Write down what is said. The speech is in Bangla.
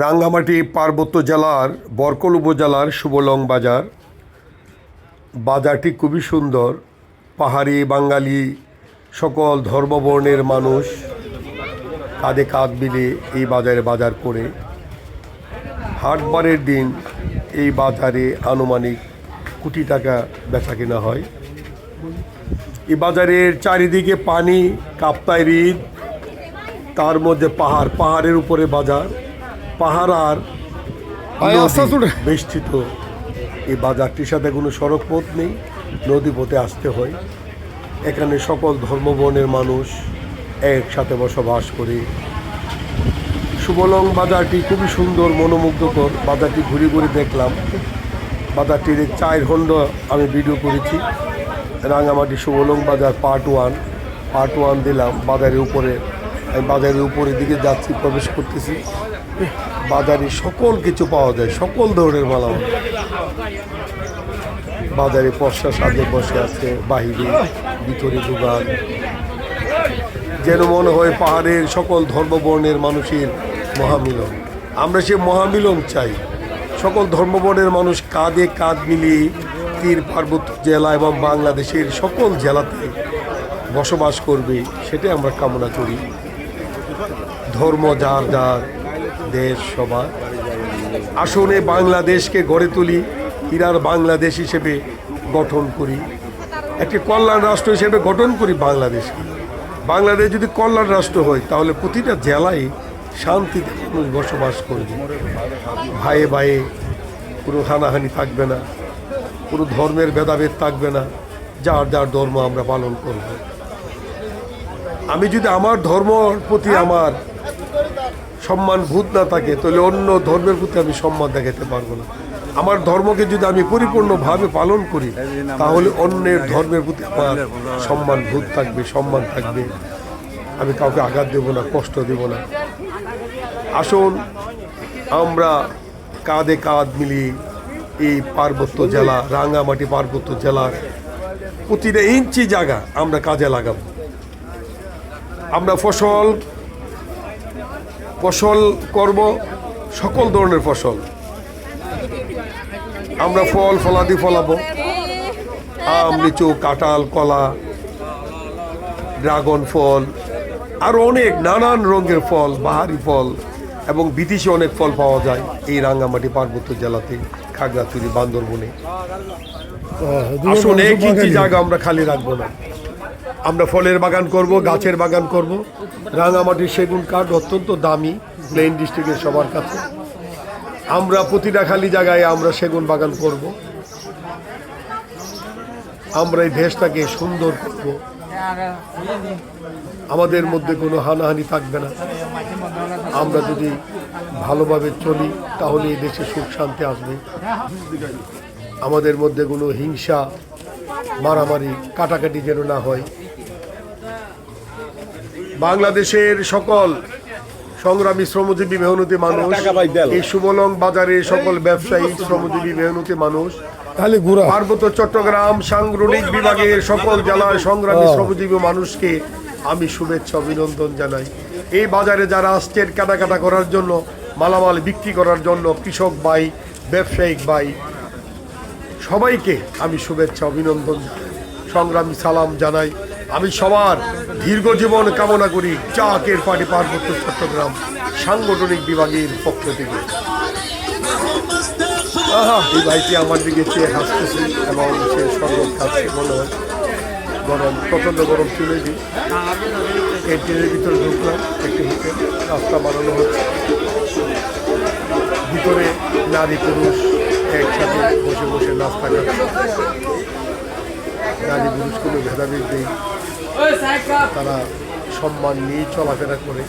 রাঙ্গামাটি পার্বত্য জেলার বরকল উপজেলার শুভলং বাজার। বাজারটি খুবই সুন্দর। পাহাড়ি বাঙালি সকল ধর্মবর্ণের মানুষ কাঁধে কাঁধ মিলে এই বাজারে বাজার করে। হাটবারের দিন এই বাজারে আনুমানিক কোটি টাকা বেচা কেনা হয়। এই বাজারের চারিদিকে পানি, কাপ্তাই হ্রদ, তার মধ্যে পাহাড়ের উপরে বাজার, পাহাড় আর বেষ্টিত। এই বাজারটির সাথে কোনো সড়ক পথ নেই, নদী পথে আসতে হয়। এখানে সকল ধর্মবর্ণের মানুষ একসাথে বসবাস করে। শুভলং বাজারটি খুবই সুন্দর, মনোমুগ্ধকর। বাজারটি ঘুরে ঘুরে দেখলাম। বাজারটির 4 খণ্ড আমি ভিডিও করেছি। রাঙ্গামাটি শুভলং বাজার পার্ট 1 দিলাম। বাজারের উপরের দিকে যাচ্ছি, প্রবেশ করতেছি। বাজারে সকল কিছু পাওয়া যায়, সকল ধরনের মালামাল। বাজারে পশা সাজে বসে আছে, বাহিরে ভিতরে দোকান। যেন মনে হয় পাহাড়ের সকল ধর্মবর্ণের মানুষের মহামিলন। আমরা সে মহামিলন চাই। সকল ধর্মবর্ণের মানুষ কাঁধে কাঁধ মিলিয়ে পার্বত্য জেলা এবং বাংলাদেশের সকল জেলাতে বসবাস করবে, সেটাই আমরা কামনা করি। ধর্ম যার যার, দেশ সবার। আসলে বাংলাদেশকে গড়ে তুলি, হীরার বাংলাদেশ হিসেবে গঠন করি, একটি কল্যাণ রাষ্ট্র হিসেবে গঠন করি বাংলাদেশকে। বাংলাদেশ যদি কল্যাণ রাষ্ট্র হয়, তাহলে প্রতিটা জেলায় শান্তিতে মানুষ বসবাস করবে। ভাইয়ে ভাইয়ে কোনো হানাহানি থাকবে না, কোনো ধর্মের ভেদাভেদ থাকবে না। যার যার ধর্ম আমরা পালন করব। আমি যদি আমার ধর্মের প্রতি আমার সম্মান বোধ না থাকে, তাহলে অন্য ধর্মের প্রতি আমি সম্মান দেখাতে পারবো না। আমার ধর্মকে যদি আমি পরিপূর্ণভাবে পালন করি, তাহলে অন্যের ধর্মের প্রতি আমার সম্মান বোধ থাকবে, সম্মান থাকবে। আমি কাউকে আঘাত দেব না, কষ্ট দেব না। আসুন আমরা কাঁধে কাঁধ মিলিয়ে এই পার্বত্য জেলা, রাঙ্গামাটি পার্বত্য জেলার প্রতিটা ইঞ্চি জায়গা আমরা কাজে লাগাবো। আমরা ফসল করব, সকল ধরনের ফসল। আমরা ফল ফলাদি ফলাবো। আম, লিচু, কাঁঠাল, কলা, ড্রাগন ফল, আরও অনেক নানান রঙের ফল, বাহারি ফল এবং বিদেশি অনেক ফল পাওয়া যায় এই রাঙ্গামাটি পার্বত্য জেলাতে, খাগড়াছড়ি, বান্দরবনে। আসলে এক ইঞ্চি জায়গা আমরা খালি রাখবো না। আমরা ফলের বাগান করব, গাছের বাগান করব। রাঙ্গামাটির সেগুন কাঠ অত্যন্ত দামি, প্লেন ডিস্ট্রিক্টের সবার কাছে। আমরা প্রতিটা খালি জায়গায় আমরা সেগুন বাগান করব। আমরা এই দেশটাকে সুন্দর করব। আমাদের মধ্যে কোনো হানাহানি থাকবে না। আমরা যদি ভালোভাবে চলি, তাহলে এই দেশে সুখ শান্তি আসবে। আমাদের মধ্যে কোনো হিংসা, মারামারি, কাটাকাটি যেন না হয়। বাংলাদেশের সকল সংগ্রামী শ্রমজীবী মেহনতি মানুষ, এই শুভলং বাজারে সকল ব্যবসায়ী শ্রমজীবী মেহনতি মানুষ, পার্বত্য চট্টগ্রাম সাংগঠনিক বিভাগের সকল জেলার সংগ্রামী শ্রমজীবী মানুষকে আমি শুভেচ্ছা অভিনন্দন জানাই। এই বাজারে যারা আসছেন কেনাকাটা করার জন্য, মালামাল বিক্রি করার জন্য, কৃষক ভাই, ব্যবসায়িক ভাই, সবাইকে আমি শুভেচ্ছা অভিনন্দন, সংগ্রামী সালাম জানাই। আমি সবার দীর্ঘ জীবন কামনা করি চাকের পার্টি পার্বত্য চট্টগ্রাম সাংগঠনিক বিভাগের পক্ষ থেকে। এই ভাইটি আমার দিকে চেয়ে হাসতেছে এবং সে শরবত খাচ্ছে। মনে হয় গরম, প্রচণ্ড গরম চলে দিই। ক্যান্টিনের ভিতরে ঢুকলাম, একটি হোটেল, রাস্তা বানানো হচ্ছে। ভিতরে নারী পুরুষ একসাথে বসে বসে নাস্তা খাচ্ছে। নারী পুরুষ কোনো ভেদাভেদ নেই, তারা সম্মান নিয়ে চলাফেরা করে।